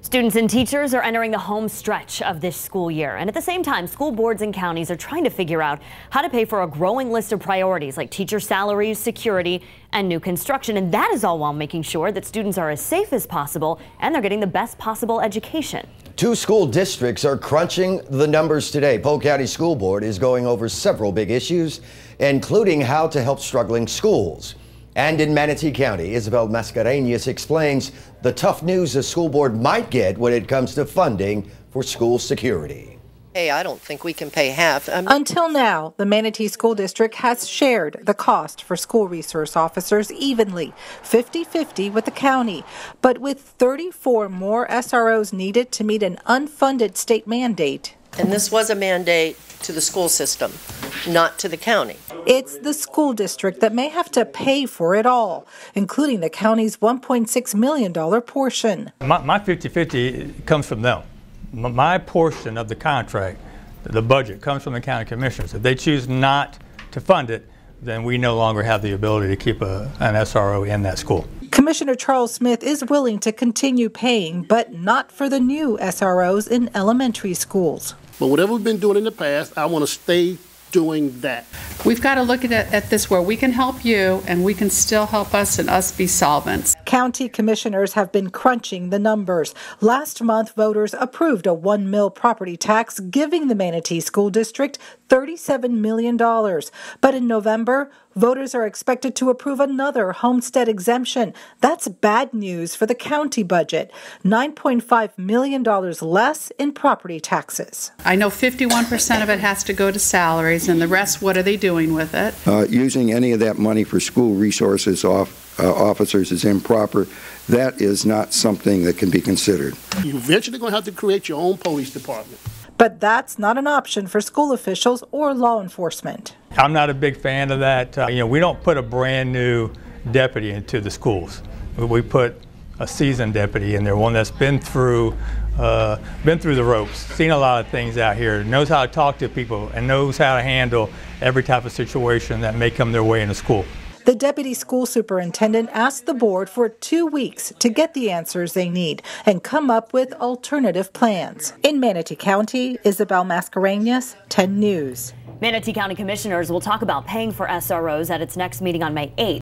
Students and teachers are entering the home stretch of this school year. And at the same time, school boards and counties are trying to figure out how to pay for a growing list of priorities like teacher salaries, security, and new construction. And that is all while making sure that students are as safe as possible and they're getting the best possible education. Two school districts are crunching the numbers today. Polk County School Board is going over several big issues, including how to help struggling schools. And in Manatee County, Isabel Mascareñas explains the tough news the school board might get when it comes to funding for school security. Hey, I don't think we can pay half. Until now, the Manatee School District has shared the cost for school resource officers evenly, 50-50 with the county. But with 34 more SROs needed to meet an unfunded state mandate. And this was a mandate to the school system, not to the county. It's the school district that may have to pay for it all, including the county's $1.6 million portion. My 50-50 comes from them. My portion of the contract, the budget, comes from the county commissioners. If they choose not to fund it, then we no longer have the ability to keep an SRO in that school. Commissioner Charles Smith is willing to continue paying, but not for the new SROs in elementary schools. But whatever we've been doing in the past, I want to stay doing that. We've got to look at this where we can help you and we can still help us and us be solvents. County commissioners have been crunching the numbers. Last month, voters approved a $1 million property tax, giving the Manatee School District $37 million. But in November, voters are expected to approve another homestead exemption. That's bad news for the county budget. $9.5 million less in property taxes. I know 51% of it has to go to salaries, and the rest, what are they doing with it? Using any of that money for school resources officers is improper. That is not something that can be considered. You're eventually going to have to create your own police department. But that's not an option for school officials or law enforcement. I'm not a big fan of that. We don't put a brand new deputy into the schools. We put a seasoned deputy in there, one that's been through the ropes, seen a lot of things out here, knows how to talk to people, and knows how to handle every type of situation that may come their way in a school. The deputy school superintendent asked the board for 2 weeks to get the answers they need and come up with alternative plans. In Manatee County, Isabel Mascareñas, 10 News. Manatee County commissioners will talk about paying for SROs at its next meeting on May 8th.